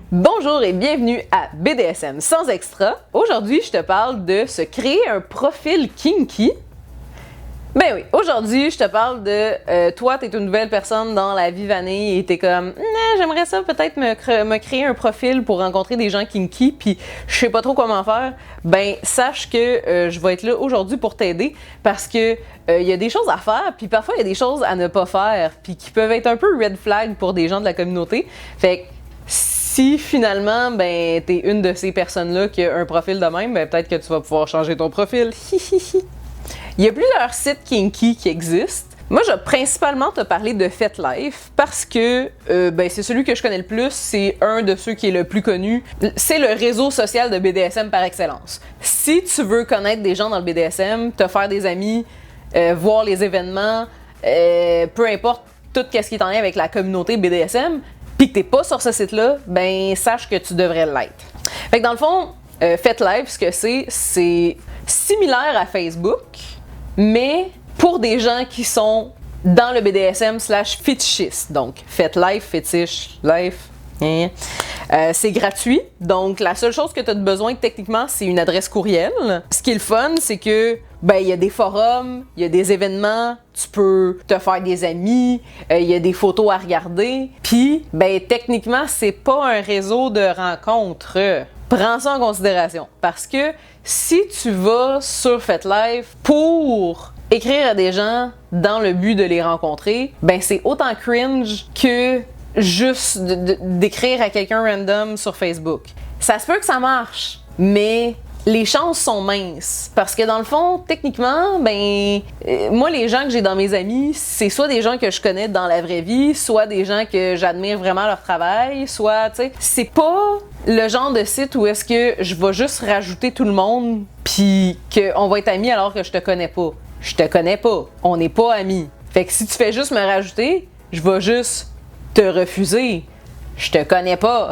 Bonjour et bienvenue à BDSM sans extra. Aujourd'hui, je te parle de se créer un profil kinky. Ben oui, aujourd'hui, je te parle de toi, t'es une nouvelle personne dans la vie vanille et t'es comme j'aimerais ça peut-être me créer un profil pour rencontrer des gens kinky puis je sais pas trop comment faire. Ben sache que je vais être là aujourd'hui pour t'aider parce que il y a des choses à faire puis parfois il y a des choses à ne pas faire puis qui peuvent être un peu red flag pour des gens de la communauté. Fait que si finalement, ben, t'es une de ces personnes-là qui a un profil de même, ben, peut-être que tu vas pouvoir changer ton profil. Il y a plusieurs sites kinky qui existent. Moi, je vais principalement te parler de FetLife parce que ben, c'est celui que je connais le plus, c'est un de ceux qui est le plus connu. C'est le réseau social de BDSM par excellence. Si tu veux connaître des gens dans le BDSM, te faire des amis, voir les événements, peu importe tout ce qui est en lien avec la communauté BDSM, puis que t'es pas sur ce site-là, ben sache que tu devrais l'être. Fait que dans le fond, FetLife, ce que c'est similaire à Facebook, mais pour des gens qui sont dans le BDSM / fétichiste. Donc, FetLife, fétiche, life. C'est gratuit, donc la seule chose que tu as besoin techniquement, c'est une adresse courriel. Ce qui est le fun, c'est que ben il y a des forums, il y a des événements, tu peux te faire des amis, il y a des photos à regarder. Puis ben techniquement, c'est pas un réseau de rencontres. Prends ça en considération parce que si tu vas sur FetLife pour écrire à des gens dans le but de les rencontrer, ben c'est autant cringe que juste d'écrire à quelqu'un random sur Facebook. Ça se peut que ça marche, mais les chances sont minces. Parce que dans le fond, techniquement, ben moi, les gens que j'ai dans mes amis, c'est soit des gens que je connais dans la vraie vie, soit des gens que j'admire vraiment leur travail, soit, tu sais, c'est pas le genre de site où est-ce que je vais juste rajouter tout le monde puis qu'on va être amis alors que je te connais pas. Je te connais pas. On n'est pas amis. Fait que si tu fais juste me rajouter, je vais juste te refuser. Je te connais pas.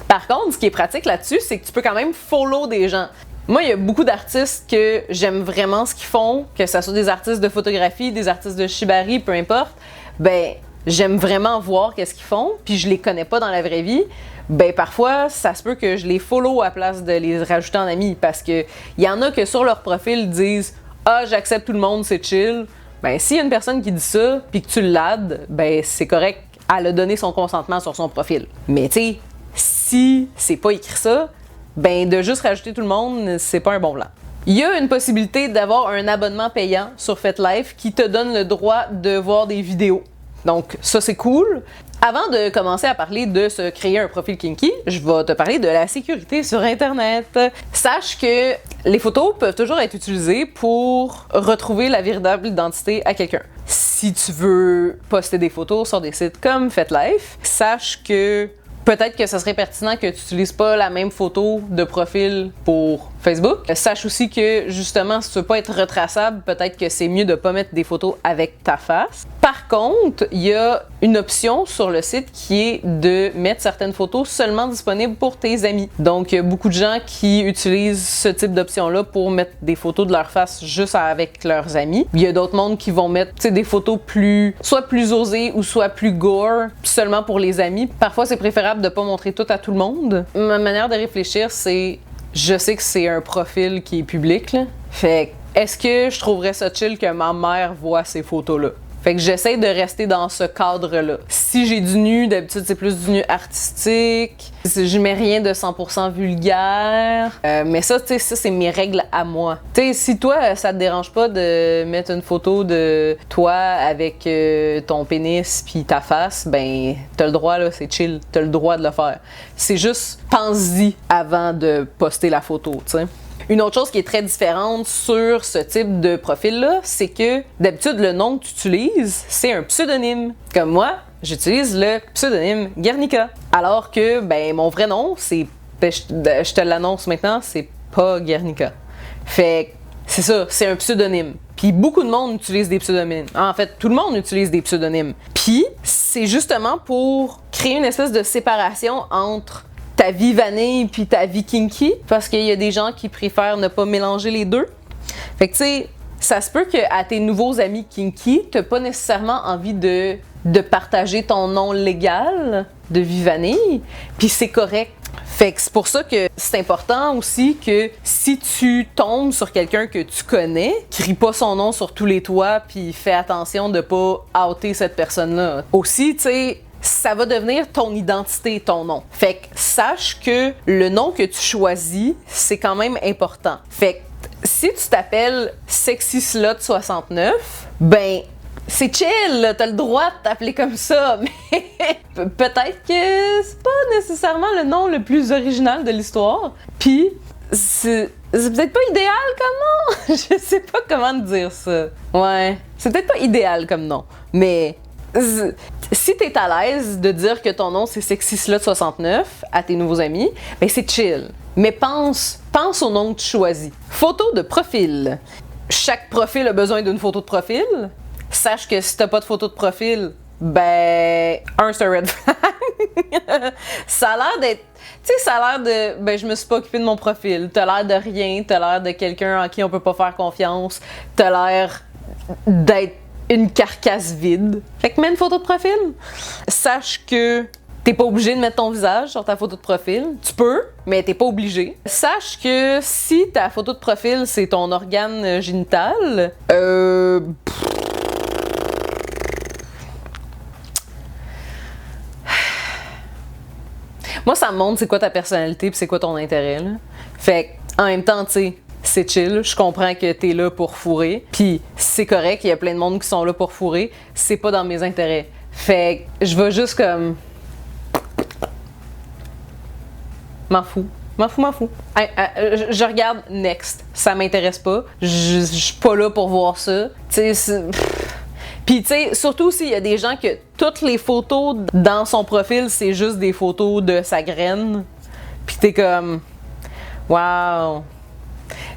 Par contre, ce qui est pratique là-dessus, c'est que tu peux quand même follow des gens. Moi, il y a beaucoup d'artistes que j'aime vraiment ce qu'ils font, que ce soit des artistes de photographie, des artistes de shibari, peu importe. Ben, j'aime vraiment voir qu'est-ce qu'ils font, puis je les connais pas dans la vraie vie. Ben parfois, ça se peut que je les follow à place de les rajouter en amis, parce que il y en a que sur leur profil disent « Ah, j'accepte tout le monde, c'est chill ». Ben, s'il y a une personne qui dit ça, puis que tu l'addes, ben c'est correct, elle a donné son consentement sur son profil. Mais tu sais, si c'est pas écrit ça, ben de juste rajouter tout le monde, c'est pas un bon plan. Il y a une possibilité d'avoir un abonnement payant sur FetLife qui te donne le droit de voir des vidéos. Donc ça, c'est cool. Avant de commencer à parler de se créer un profil kinky, je vais te parler de la sécurité sur Internet. Sache que les photos peuvent toujours être utilisées pour retrouver la véritable identité à quelqu'un. Si tu veux poster des photos sur des sites comme FetLife, sache que peut-être que ce serait pertinent que tu n'utilises pas la même photo de profil pour Facebook. Sache aussi que, justement, si tu veux pas être retraçable, peut-être que c'est mieux de pas mettre des photos avec ta face. Par contre, il y a une option sur le site qui est de mettre certaines photos seulement disponibles pour tes amis. Donc, il y a beaucoup de gens qui utilisent ce type d'option-là pour mettre des photos de leur face juste avec leurs amis. Il y a d'autres mondes qui vont mettre des photos soit plus osées ou soit plus gore, seulement pour les amis. Parfois, c'est préférable de pas montrer tout à tout le monde. Ma manière de réfléchir, c'est je sais que c'est un profil qui est public, là. Fait que, est-ce que je trouverais ça chill que ma mère voit ces photos-là? Fait que j'essaie de rester dans ce cadre-là. Si j'ai du nu, d'habitude c'est plus du nu artistique. Je mets rien de 100% vulgaire. Mais ça, tu sais, ça c'est mes règles à moi. Tu sais, si toi, ça te dérange pas de mettre une photo de toi avec ton pénis puis ta face, ben t'as le droit, là, c'est chill. T'as le droit de le faire. C'est juste, pense-y avant de poster la photo, tu sais. Une autre chose qui est très différente sur ce type de profil-là, c'est que d'habitude, le nom que tu utilises, c'est un pseudonyme. Comme moi, j'utilise le pseudonyme Guernica. Alors que, ben, mon vrai nom, c'est, je te l'annonce maintenant, c'est pas Guernica. Fait que, c'est ça, c'est un pseudonyme. Puis beaucoup de monde utilise des pseudonymes. En fait, tout le monde utilise des pseudonymes. Puis, c'est justement pour créer une espèce de séparation entre ta vie vanille puis ta vie kinky, parce qu'il y a des gens qui préfèrent ne pas mélanger les deux. Fait que tu sais, ça se peut qu'à tes nouveaux amis kinky, t'as pas nécessairement envie de de partager ton nom légal de Vivanille, puis c'est correct. Fait que c'est pour ça que c'est important aussi que si tu tombes sur quelqu'un que tu connais, crie pas son nom sur tous les toits puis fais attention de pas outer cette personne-là. Aussi, tu sais, ça va devenir ton identité, ton nom. Fait que sache que le nom que tu choisis, c'est quand même important. Fait que si tu t'appelles Sexy Slot 69, ben c'est chill, t'as le droit de t'appeler comme ça, mais peut-être que c'est pas nécessairement le nom le plus original de l'histoire. Puis c'est peut-être pas idéal comme nom. Je sais pas comment te dire ça. Ouais, c'est peut-être pas idéal comme nom, mais si t'es à l'aise de dire que ton nom c'est Sexy Slot 69 à tes nouveaux amis, ben c'est chill. Mais pense au nom que tu choisis. Photo de profil. Chaque profil a besoin d'une photo de profil. Sache que si t'as pas de photo de profil, ben, c'est un red flag. Ça a l'air d'être... Tu sais, ça a l'air de... Ben, je me suis pas occupée de mon profil. T'as l'air de rien, t'as l'air de quelqu'un en qui on peut pas faire confiance. T'as l'air d'être une carcasse vide. Fait que mets une photo de profil. Sache que t'es pas obligé de mettre ton visage sur ta photo de profil. Tu peux, mais t'es pas obligé. Sache que si ta photo de profil, c'est ton organe génital, moi, ça me montre c'est quoi ta personnalité pis c'est quoi ton intérêt, là. Fait que, en même temps, tu sais, c'est chill. Je comprends que t'es là pour fourrer. Puis c'est correct, il y a plein de monde qui sont là pour fourrer. C'est pas dans mes intérêts. Fait que je vais juste comme... M'en fous. Je regarde next. Ça m'intéresse pas. Je suis pas là pour voir ça. Tu sais, puis tu sais, surtout s'il y a des gens que toutes les photos dans son profil, c'est juste des photos de sa graine. Puis t'es comme... Wow!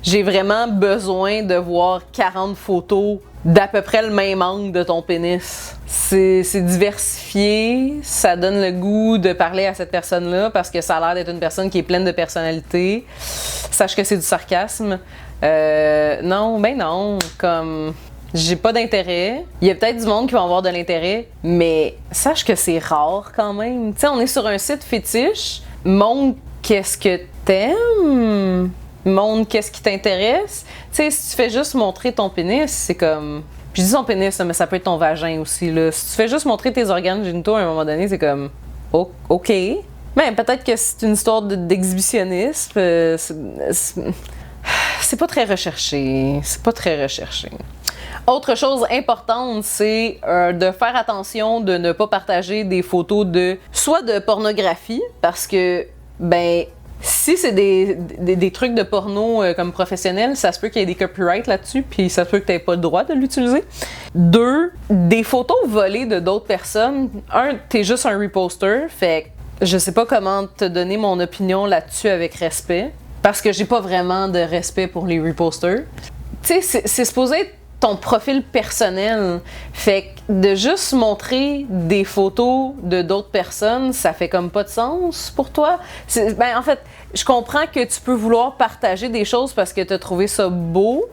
J'ai vraiment besoin de voir 40 photos d'à peu près le même angle de ton pénis. C'est diversifié, ça donne le goût de parler à cette personne-là parce que ça a l'air d'être une personne qui est pleine de personnalité. Sache que c'est du sarcasme. Non, comme... J'ai pas d'intérêt. Il y a peut-être du monde qui va avoir de l'intérêt, mais sache que c'est rare quand même. Tu sais, on est sur un site fétiche. Montre qu'est-ce que t'aimes. Montre qu'est-ce qui t'intéresse. Tu sais, si tu fais juste montrer ton pénis, c'est comme... Je dis ton pénis, mais ça peut être ton vagin aussi, là. Si tu fais juste montrer tes organes génitaux à un moment donné, c'est comme... OK. Mais peut-être que c'est une histoire d'exhibitionnisme. C'est pas très recherché. Autre chose importante, c'est de faire attention de ne pas partager des photos soit de pornographie, parce que, ben, si c'est des trucs de porno comme professionnel, ça se peut qu'il y ait des copyrights là-dessus, puis ça se peut que tu n'aies pas le droit de l'utiliser. 2, des photos volées de d'autres personnes. 1, t'es juste un reposter, fait que je sais pas comment te donner mon opinion là-dessus avec respect, parce que j'ai pas vraiment de respect pour les reposters. Tu sais, c'est supposé être ton profil personnel. Fait que de juste montrer des photos de d'autres personnes, ça fait comme pas de sens pour toi. Ben, en fait, je comprends que tu peux vouloir partager des choses parce que tu as trouvé ça beau,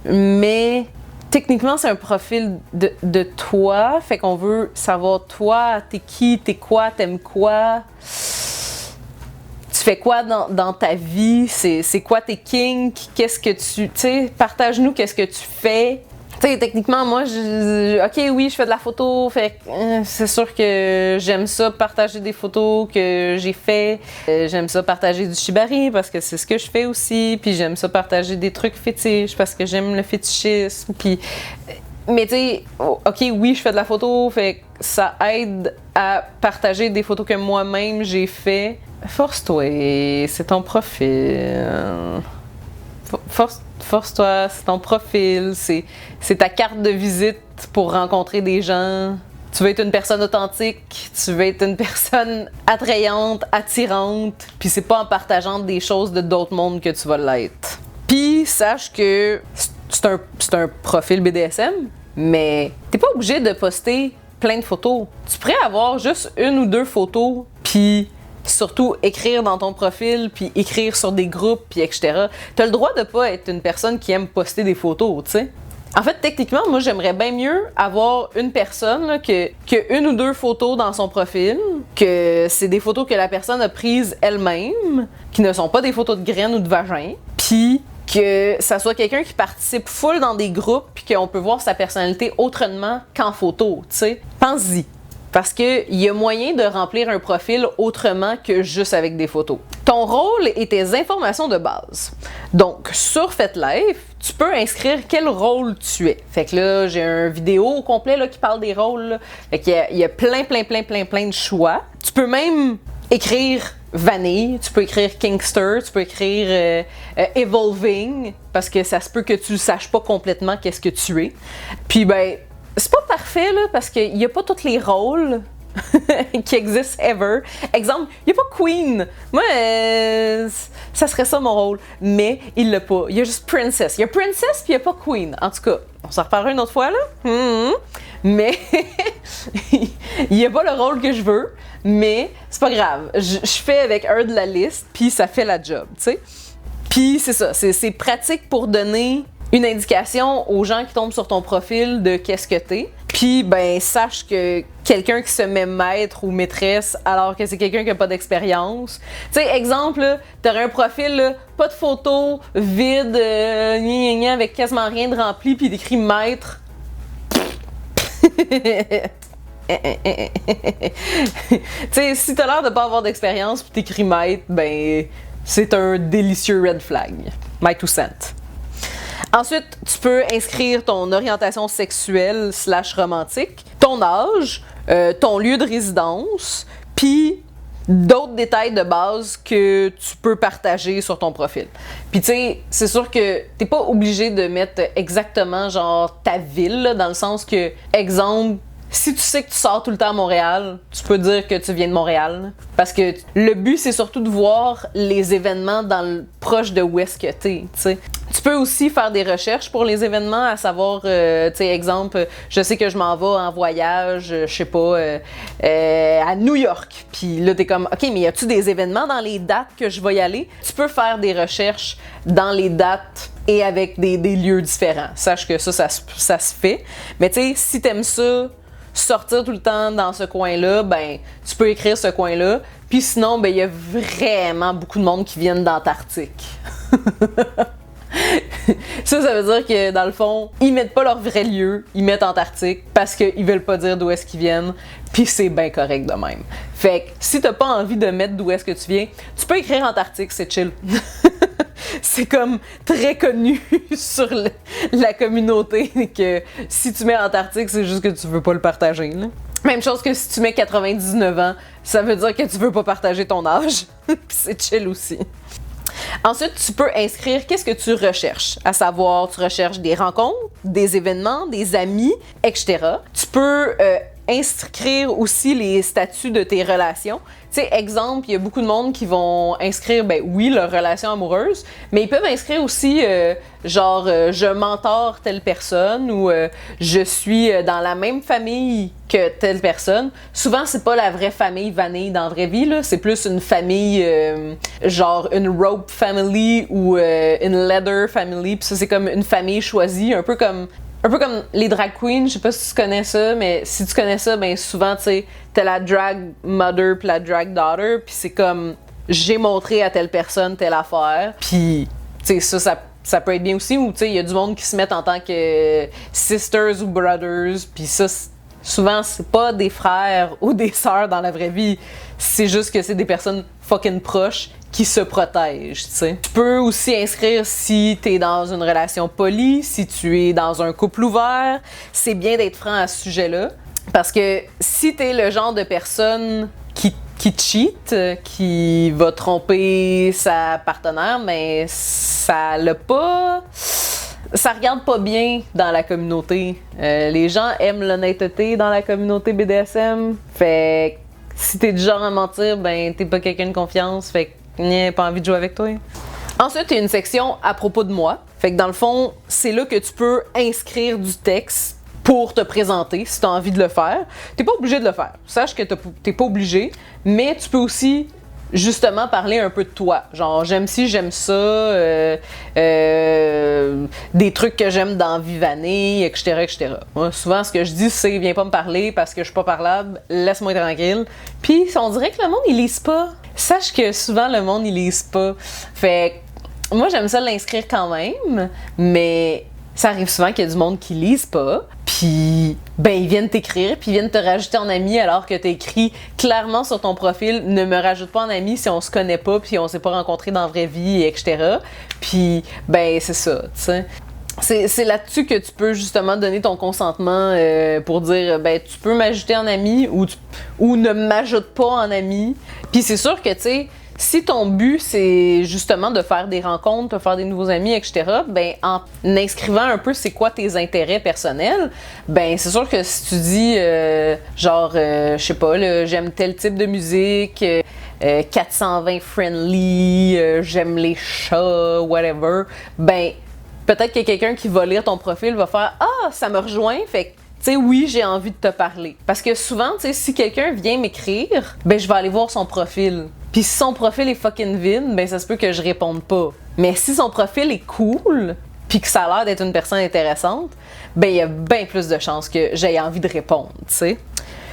mais techniquement, c'est un profil de toi. Fait qu'on veut savoir toi, t'es qui, t'es quoi, t'aimes quoi. Tu fais quoi dans ta vie? C'est quoi tes kinks? Qu'est-ce que tu sais, partage-nous qu'est-ce que tu fais. Tu sais, techniquement, moi, OK, oui, je fais de la photo, fait c'est sûr que j'aime ça, partager des photos que j'ai fait. J'aime ça, partager du shibari, parce que c'est ce que je fais aussi. Puis j'aime ça, partager des trucs fétiches, parce que j'aime le fétichisme. Puis... Mais tu sais, OK, oui, je fais de la photo, fait que ça aide à partager des photos que moi-même j'ai fait. Force-toi, c'est ton profil. Force-toi, c'est ton profil, c'est ta carte de visite pour rencontrer des gens. Tu veux être une personne authentique, tu veux être une personne attrayante, attirante, puis c'est pas en partageant des choses de d'autres mondes que tu vas l'être. Puis sache que c'est un profil BDSM, mais t'es pas obligé de poster plein de photos. Tu pourrais avoir juste 1 ou 2 photos, puis surtout écrire dans ton profil, puis écrire sur des groupes, puis etc. T'as le droit de pas être une personne qui aime poster des photos, tu sais. En fait, techniquement, moi, j'aimerais bien mieux avoir une personne là, que une ou deux photos dans son profil, que c'est des photos que la personne a prises elle-même, qui ne sont pas des photos de graines ou de vagin, puis que ça soit quelqu'un qui participe full dans des groupes, puis qu'on peut voir sa personnalité autrement qu'en photo, tu sais. Pense-y. Parce qu'il y a moyen de remplir un profil autrement que juste avec des photos. Ton rôle et tes informations de base. Donc, sur FetLife, tu peux inscrire quel rôle tu es. Fait que là, j'ai une vidéo au complet là, qui parle des rôles. Là. Fait qu'il y a plein de choix. Tu peux même écrire Vanille, tu peux écrire Kingster, tu peux écrire Evolving, parce que ça se peut que tu ne saches pas complètement qu'est-ce que tu es. Puis ben, c'est pas parfait, là, parce qu'il n'y a pas tous les rôles qui existent ever. Exemple, il n'y a pas Queen. Moi, ça serait ça mon rôle. Mais il l'a pas. Il y a juste Princess. Il y a Princess puis il n'y a pas Queen. En tout cas, on s'en reparlera une autre fois, là. Mais il n'y a pas le rôle que je veux. Mais c'est pas grave. Je fais avec un de la liste puis ça fait la job, tu sais. Puis c'est ça. C'est pratique pour donner une indication aux gens qui tombent sur ton profil de qu'est-ce que t'es. Puis, ben, sache que quelqu'un qui se met maître ou maîtresse alors que c'est quelqu'un qui n'a pas d'expérience. Tu sais, exemple, t'aurais un profil, là, pas de photo, vide, avec quasiment rien de rempli, puis d'écrit maître. Tu sais, si t'as l'air de pas avoir d'expérience puis t'écris maître, ben, c'est un délicieux red flag. My two cents. Ensuite, tu peux inscrire ton orientation sexuelle / romantique, ton âge, ton lieu de résidence, puis d'autres détails de base que tu peux partager sur ton profil. Puis tu sais, c'est sûr que t'es pas obligé de mettre exactement genre ta ville, là, dans le sens que, exemple, si tu sais que tu sors tout le temps à Montréal, tu peux dire que tu viens de Montréal. Parce que le but, c'est surtout de voir les événements proche de où est-ce que t'es, tu sais. Tu peux aussi faire des recherches pour les événements, à savoir, tu sais, exemple, je sais que je m'en vais en voyage, je sais pas, à New York. Puis là, t'es comme, OK, mais y a-tu des événements dans les dates que je vais y aller? Tu peux faire des recherches dans les dates et avec des lieux différents. Sache que ça se fait. Mais tu sais, si t'aimes ça, sortir tout le temps dans ce coin-là, ben, tu peux écrire ce coin-là. Puis sinon, ben, il y a vraiment beaucoup de monde qui viennent d'Antarctique. Ça veut dire que, dans le fond, ils mettent pas leur vrai lieu, ils mettent Antarctique parce qu'ils veulent pas dire d'où est-ce qu'ils viennent, puis c'est bien correct de même. Fait que, si t'as pas envie de mettre d'où est-ce que tu viens, tu peux écrire Antarctique, c'est chill. C'est comme très connu sur la communauté que si tu mets Antarctique, c'est juste que tu veux pas le partager, là. Même chose que si tu mets 99 ans, ça veut dire que tu veux pas partager ton âge. Puis c'est chill aussi. Ensuite, tu peux inscrire qu'est-ce que tu recherches, à savoir, tu recherches des rencontres, des événements, des amis, etc. Tu peux inscrire aussi les statuts de tes relations. Tu sais, exemple, il y a beaucoup de monde qui vont inscrire, ben oui, leur relation amoureuse, mais ils peuvent inscrire aussi, je mentor telle personne ou je suis dans la même famille que telle personne. Souvent, c'est pas la vraie famille vanille dans la vraie vie, là. C'est plus une famille, genre une rope family ou une leather family. Puis ça, c'est comme une famille choisie, un peu comme les drag queens, je sais pas si tu connais ça, mais si tu connais ça, ben souvent, tu sais, t'as la drag mother puis la drag daughter, puis c'est comme, j'ai montré à telle personne telle affaire, puis, tu sais, ça peut être bien aussi, ou tu sais, il y a du monde qui se met en tant que sisters ou brothers, puis ça, souvent, c'est pas des frères ou des sœurs dans la vraie vie, c'est juste que c'est des personnes fucking proches qui se protègent, tu sais. Tu peux aussi inscrire si t'es dans une relation polie, si tu es dans un couple ouvert. C'est bien d'être franc à ce sujet-là. Parce que si t'es le genre de personne qui cheat, qui va tromper sa partenaire, mais ça regarde pas bien dans la communauté. Les gens aiment l'honnêteté dans la communauté BDSM. Fait que si t'es du genre à mentir, ben t'es pas quelqu'un de confiance. Fait que pas envie de jouer avec toi. Ensuite, il y a une section à propos de moi. Fait que dans le fond, c'est là que tu peux inscrire du texte pour te présenter si tu as envie de le faire. T'es pas obligé de le faire. Sache que t'es pas obligé, mais tu peux aussi justement parler un peu de toi. Genre, j'aime ci, j'aime ça, des trucs que j'aime dans Vivané, etc., etc. Moi, souvent, ce que je dis, c'est « Viens pas me parler parce que je suis pas parlable, laisse-moi tranquille. » Puis, on dirait que le monde, il lise pas. Sache que souvent, le monde, il lise pas. Fait que moi, j'aime ça l'inscrire quand même, mais ça arrive souvent qu'il y a du monde qui lise pas. Puis, ben, ils viennent t'écrire, puis ils viennent te rajouter en ami alors que t'as écrit clairement sur ton profil « Ne me rajoute pas en ami si on se connaît pas, puis on s'est pas rencontré dans la vraie vie, etc. » Puis, ben, c'est ça, tu sais. C'est là-dessus que tu peux justement donner ton consentement pour dire ben tu peux m'ajouter en ami ou ne m'ajoute pas en ami. Puis c'est sûr que tu sais, si ton but c'est justement de faire des rencontres, de faire des nouveaux amis, etc., ben en inscrivant un peu c'est quoi tes intérêts personnels, ben c'est sûr que si tu dis je sais pas, j'aime tel type de musique, 420 friendly, j'aime les chats, whatever, ben peut-être que quelqu'un qui va lire ton profil va faire « Ah, ça me rejoint, fait que, tu sais, oui, j'ai envie de te parler. » Parce que souvent, tu sais, si quelqu'un vient m'écrire, ben je vais aller voir son profil. Puis si son profil est fucking vide, ben ça se peut que je réponde pas. Mais si son profil est cool, puis que ça a l'air d'être une personne intéressante, ben il y a bien plus de chances que j'aie envie de répondre, tu sais.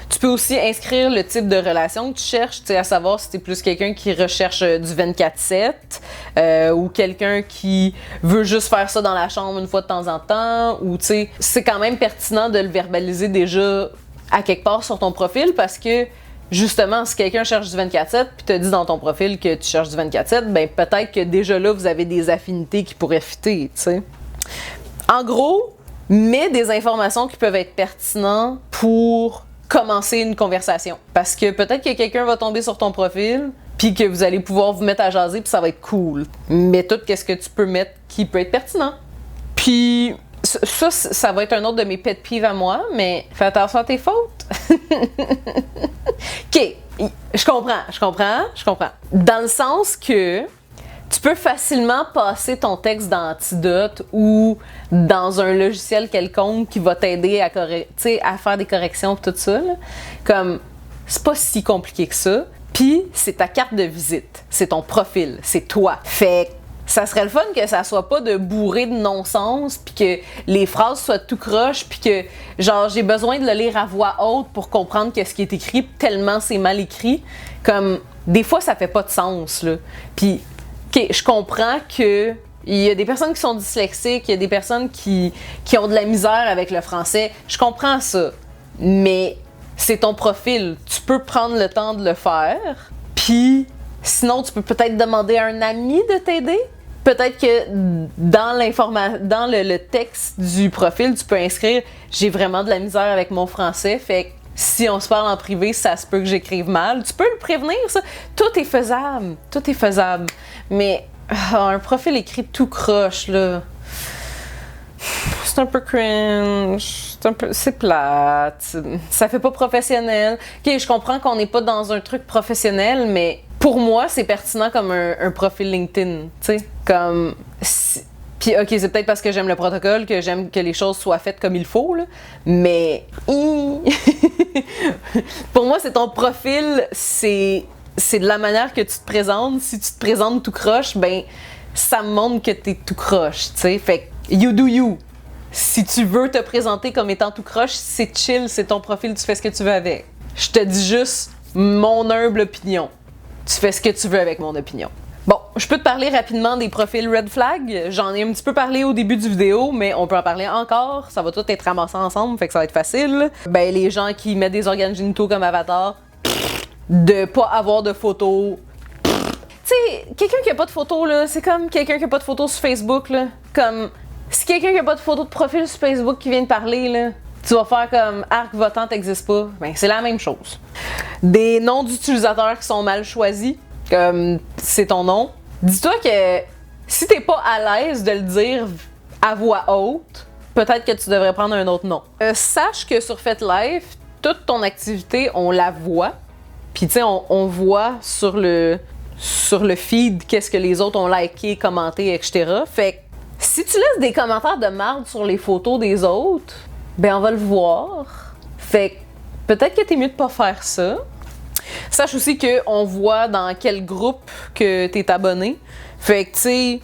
Tu peux aussi inscrire le type de relation que tu cherches, tu sais, à savoir si tu es plus quelqu'un qui recherche du 24/7 ou quelqu'un qui veut juste faire ça dans la chambre une fois de temps en temps, ou tu sais, c'est quand même pertinent de le verbaliser déjà à quelque part sur ton profil parce que justement, si quelqu'un cherche du 24/7 puis te dit dans ton profil que tu cherches du 24/7, ben peut-être que déjà là, vous avez des affinités qui pourraient fitter, tu sais. En gros, mets des informations qui peuvent être pertinentes pour commencer une conversation. Parce que peut-être que quelqu'un va tomber sur ton profil, puis que vous allez pouvoir vous mettre à jaser, puis ça va être cool. Mais tout, qu'est-ce que tu peux mettre qui peut être pertinent. Puis ça va être un autre de mes pet peeves à moi, mais fais attention à tes fautes. OK, je comprends. Dans le sens que tu peux facilement passer ton texte dans Antidote ou dans un logiciel quelconque qui va t'aider à faire des corrections et tout ça. Là. Comme, c'est pas si compliqué que ça. Puis, c'est ta carte de visite. C'est ton profil. C'est toi. Fait que ça serait le fun que ça soit pas de bourré de non-sens puis que les phrases soient tout croche puis que, genre, j'ai besoin de le lire à voix haute pour comprendre ce qui est écrit tellement c'est mal écrit. Comme, des fois, ça fait pas de sens, là. Puis, OK, je comprends que il y a des personnes qui sont dyslexiques, il y a des personnes qui ont de la misère avec le français. Je comprends ça. Mais c'est ton profil. Tu peux prendre le temps de le faire. Puis, sinon, tu peux peut-être demander à un ami de t'aider. Peut-être que dans le texte du profil, tu peux inscrire « J'ai vraiment de la misère avec mon français, fait que si on se parle en privé, ça se peut que j'écrive mal. » Tu peux le prévenir, ça. Tout est faisable. Mais un profil écrit tout croche, là, c'est un peu cringe, c'est plate, ça fait pas professionnel. OK, je comprends qu'on n'est pas dans un truc professionnel, mais pour moi, c'est pertinent comme un profil LinkedIn, tu sais, comme... Puis, OK, c'est peut-être parce que j'aime le protocole, que j'aime que les choses soient faites comme il faut, là, mais... Pour moi, c'est ton profil, c'est de la manière que tu te présentes. Si tu te présentes tout croche, ben ça me montre que t'es tout croche, tu sais. Fait que you do you. Si tu veux te présenter comme étant tout croche, c'est chill, c'est ton profil, tu fais ce que tu veux avec. Je te dis juste mon humble opinion. Tu fais ce que tu veux avec mon opinion. Bon, je peux te parler rapidement des profils red flag. J'en ai un petit peu parlé au début du vidéo, mais on peut en parler encore. Ça va tout être ramassé ensemble, fait que ça va être facile. Ben, les gens qui mettent des organes génitaux comme avatar, de pas avoir de photos. Tu sais, quelqu'un qui a pas de photo, là, c'est comme quelqu'un qui a pas de photo sur Facebook, là. Comme, si quelqu'un qui a pas de photo de profil sur Facebook qui vient de parler, là, tu vas faire comme arc votant t'existe pas. Ben, c'est la même chose. Des noms d'utilisateurs qui sont mal choisis, comme c'est ton nom. Dis-toi que si t'es pas à l'aise de le dire à voix haute, peut-être que tu devrais prendre un autre nom. Sache que sur FetLife, toute ton activité, on la voit. Puis tu sais, on voit sur le feed qu'est-ce que les autres ont liké, commenté, etc. Fait que si tu laisses des commentaires de merde sur les photos des autres, ben on va le voir. Fait que peut-être que t'es mieux de pas faire ça. sache aussi qu'on voit dans quel groupe que t'es abonné. Fait que, tu sais,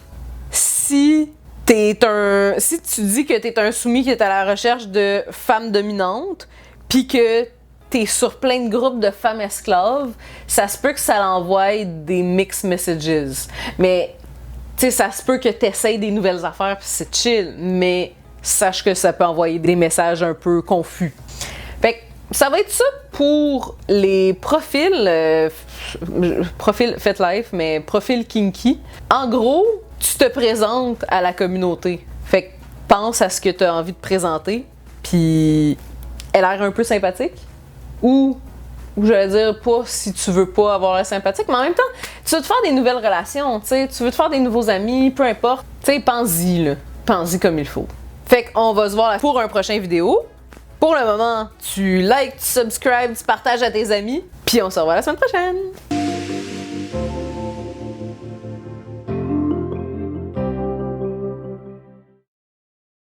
si tu dis que t'es un soumis qui est à la recherche de femmes dominantes, puis que t'es sur plein de groupes de femmes esclaves, ça se peut que ça l'envoie des mixed messages. Mais, tu sais, ça se peut que t'essayes des nouvelles affaires, puis c'est chill, mais sache que ça peut envoyer des messages un peu confus. Fait que ça va être ça pour les profils, profil FetLife, mais profil kinky. En gros, tu te présentes à la communauté. Fait que pense à ce que tu as envie de présenter, puis elle a l'air un peu sympathique. Ou j'allais dire pas si tu veux pas avoir l'air sympathique, mais en même temps, tu veux te faire des nouvelles relations, tu sais, tu veux te faire des nouveaux amis, peu importe. Tu sais, pense-y, là. Pense-y comme il faut. Fait qu'on va se voir pour un prochain vidéo. Pour le moment, tu likes, tu subscribes, tu partages à tes amis, puis on se revoit la semaine prochaine!